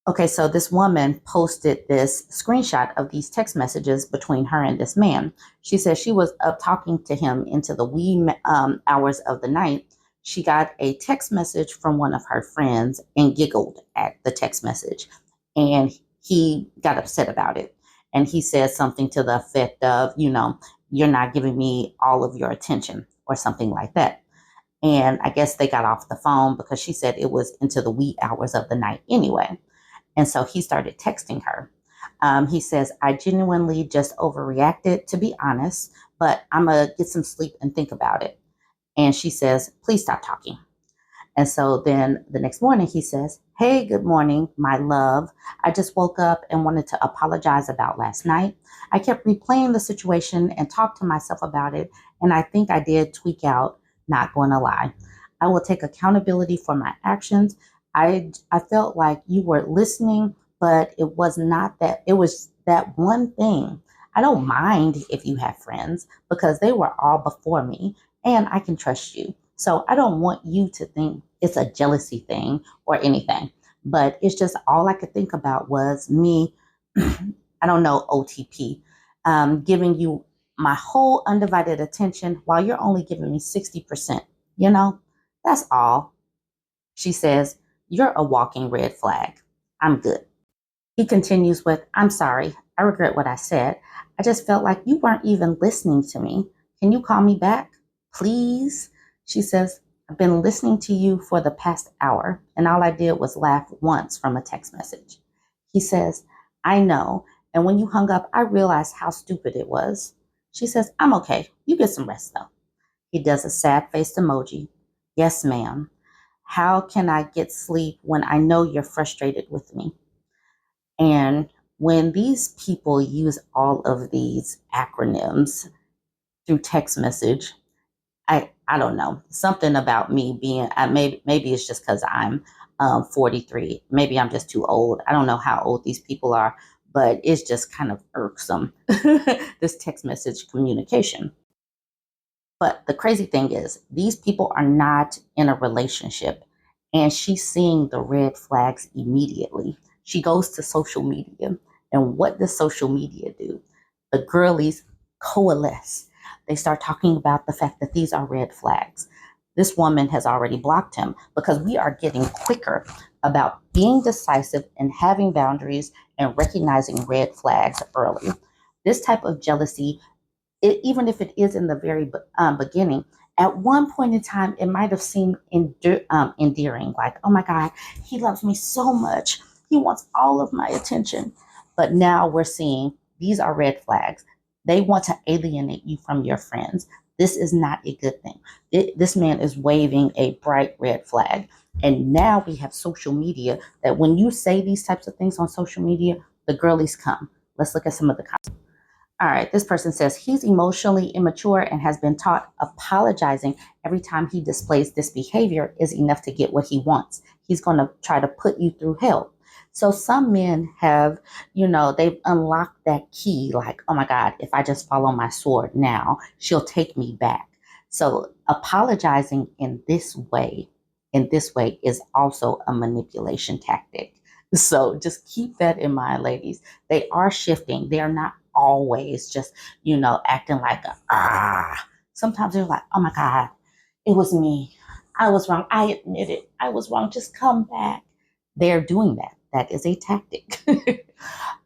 Okay, so this woman posted this screenshot of these text messages between her and this man. She says she was up talking to him into the wee hours of the night. She got a text message from one of her friends and giggled at the text message. And he got upset about it. And he said something to the effect of, you're not giving me all of your attention or something like that. And I guess they got off the phone because she said it was into the wee hours of the night anyway. And so he started texting her. He says, I genuinely just overreacted, to be honest, but I'm going to get some sleep and think about it. And she says, please stop talking. And so then the next morning he says, hey, good morning, my love. I just woke up and wanted to apologize about last night. I kept replaying the situation and talked to myself about it. And I think I did tweak out, not going to lie. I will take accountability for my actions. I felt like you were listening, but it was not that. It was that one thing. I don't mind if you have friends because they were all before me and I can trust you. So I don't want you to think it's a jealousy thing or anything. But it's just all I could think about was me, I don't know, OTP, giving you my whole undivided attention while you're only giving me 60%. You know, that's all. She says, you're a walking red flag. I'm good. He continues with, I'm sorry. I regret what I said. I just felt like you weren't even listening to me. Can you call me back? Please? She says, I've been listening to you for the past hour, and all I did was laugh once from a text message. He says, I know. And when you hung up, I realized how stupid it was. She says, I'm okay. You get some rest, though. He does a sad faced emoji. Yes, ma'am. How can I get sleep when I know you're frustrated with me? And when these people use all of these acronyms through text message, I don't know, something about me being, maybe it's just because I'm 43. Maybe I'm just too old. I don't know how old these people are, but it's just kind of irksome, this text message communication. But the crazy thing is, these people are not in a relationship, and she's seeing the red flags immediately. She goes to social media, and what does social media do? The girlies coalesce. They start talking about the fact that these are red flags. This woman has already blocked him because we are getting quicker about being decisive and having boundaries and recognizing red flags early. This type of jealousy, even if it is in the very beginning, at one point in time, it might have seemed endearing, like, oh my God, he loves me so much. He wants all of my attention. But now we're seeing these are red flags. They want to alienate you from your friends. This is not a good thing. This man is waving a bright red flag. And now we have social media that when you say these types of things on social media, the girlies come. Let's look at some of the comments. All right, this person says he's emotionally immature and has been taught apologizing every time he displays this behavior is enough to get what he wants. He's going to try to put you through hell. So some men have, they've unlocked that key like, oh my God, if I just follow my sword now, she'll take me back. So apologizing in this way is also a manipulation tactic. So just keep that in mind, ladies. They are shifting. They are not always just, acting like sometimes they're like, oh my God, it was me. I was wrong. I admit it. I was wrong. Just come back. They're doing that. That is a tactic.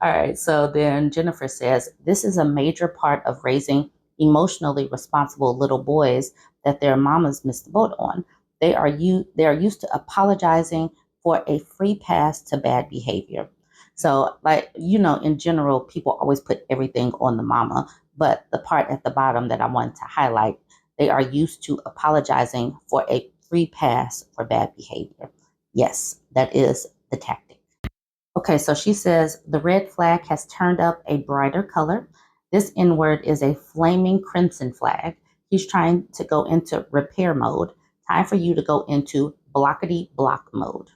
All right. So then Jennifer says, this is a major part of raising emotionally responsible little boys that their mamas missed the boat on. They are used to apologizing for a free pass to bad behavior. So, like, in general, people always put everything on the mama. But the part at the bottom that I wanted to highlight, they are used to apologizing for a free pass for bad behavior. Yes, that is the tactic. Okay, so she says the red flag has turned up a brighter color. This N word is a flaming crimson flag. He's trying to go into repair mode. Time for you to go into blockety block mode.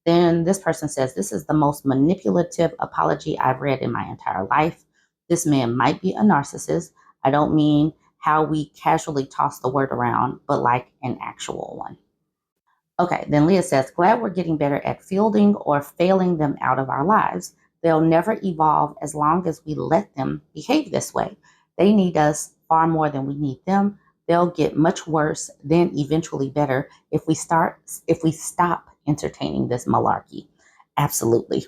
Then this person says, this is the most manipulative apology I've read in my entire life. This man might be a narcissist. I don't mean how we casually toss the word around, but like an actual one. Okay, then Leah says, glad we're getting better at fielding or failing them out of our lives. They'll never evolve as long as we let them behave this way. They need us far more than we need them. They'll get much worse, then eventually better if we stop entertaining this malarkey. Absolutely.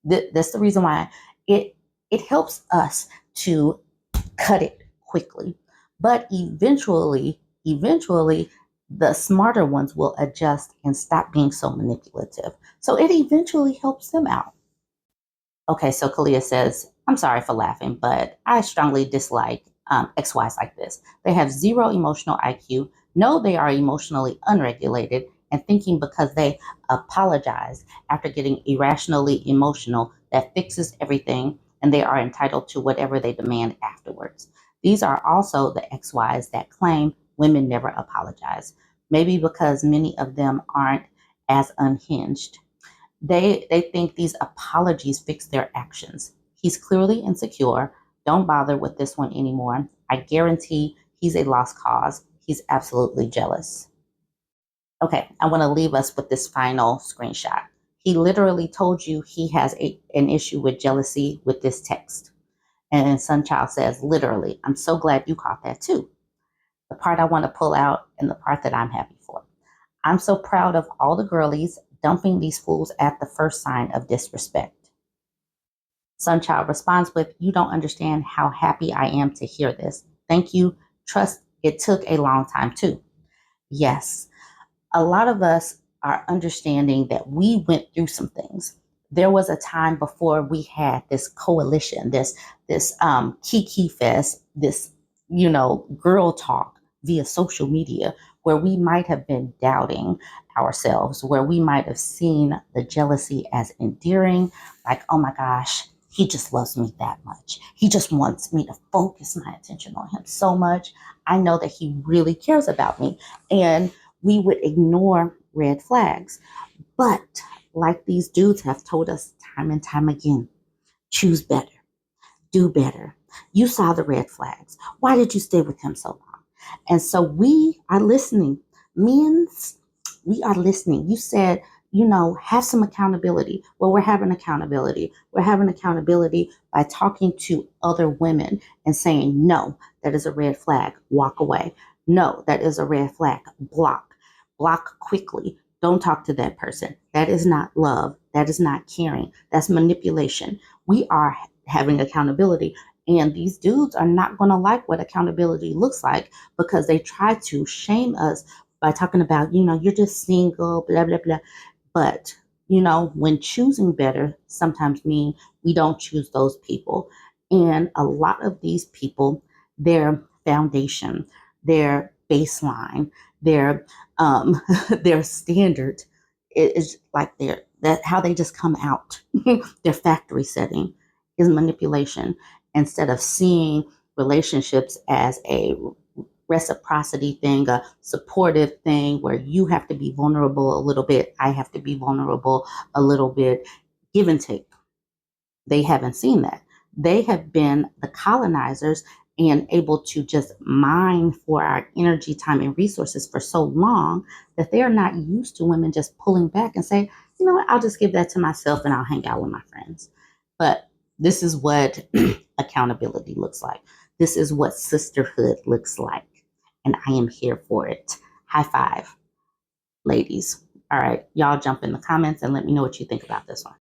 That's the reason why it it helps us to cut it quickly. But eventually, the smarter ones will adjust and stop being so manipulative. So it eventually helps them out. Okay, so Kalia says, I'm sorry for laughing, but I strongly dislike XYs like this. They have zero emotional IQ, know they are emotionally unregulated, and thinking because they apologize after getting irrationally emotional that fixes everything and they are entitled to whatever they demand afterwards. These are also the XYs that claim women never apologize, maybe because many of them aren't as unhinged. They think these apologies fix their actions. He's clearly insecure. Don't bother with this one anymore. I guarantee he's a lost cause. He's absolutely jealous. Okay, I want to leave us with this final screenshot. He literally told you he has an issue with jealousy with this text. And Sunchild says, literally, I'm so glad you caught that too. The part I want to pull out and the part that I'm happy for. I'm so proud of all the girlies dumping these fools at the first sign of disrespect. Sunchild responds with, you don't understand how happy I am to hear this. Thank you. Trust it took a long time too. Yes, a lot of us are understanding that we went through some things. There was a time before we had this coalition, this Kiki Fest, this girl talk via social media, where we might have been doubting ourselves, where we might have seen the jealousy as endearing, like, oh my gosh, he just loves me that much. He just wants me to focus my attention on him so much. I know that he really cares about me. And we would ignore red flags. But like these dudes have told us time and time again, choose better, do better. You saw the red flags. Why did you stay with him so long? And so we are listening. Men's, we are listening. You said, have some accountability. Well, we're having accountability. We're having accountability by talking to other women and saying, no, that is a red flag. Walk away. No, that is a red flag. Block. Block quickly. Don't talk to that person. That is not love. That is not caring. That's manipulation. We are having accountability. And these dudes are not going to like what accountability looks like because they try to shame us by talking about, you're just single, blah, blah, blah. But, when choosing better sometimes mean we don't choose those people. And a lot of these people, their foundation, their baseline, their their standard is like that how they just come out. Their factory setting is manipulation instead of seeing relationships as a reciprocity thing, a supportive thing where you have to be vulnerable a little bit, I have to be vulnerable a little bit, give and take. They haven't seen that. They have been the colonizers and able to just mine for our energy, time, and resources for so long that they are not used to women just pulling back and say, you know what, I'll just give that to myself and I'll hang out with my friends. But this is what accountability looks like. This is what sisterhood looks like. And I am here for it. High five, ladies. All right, y'all jump in the comments and let me know what you think about this one.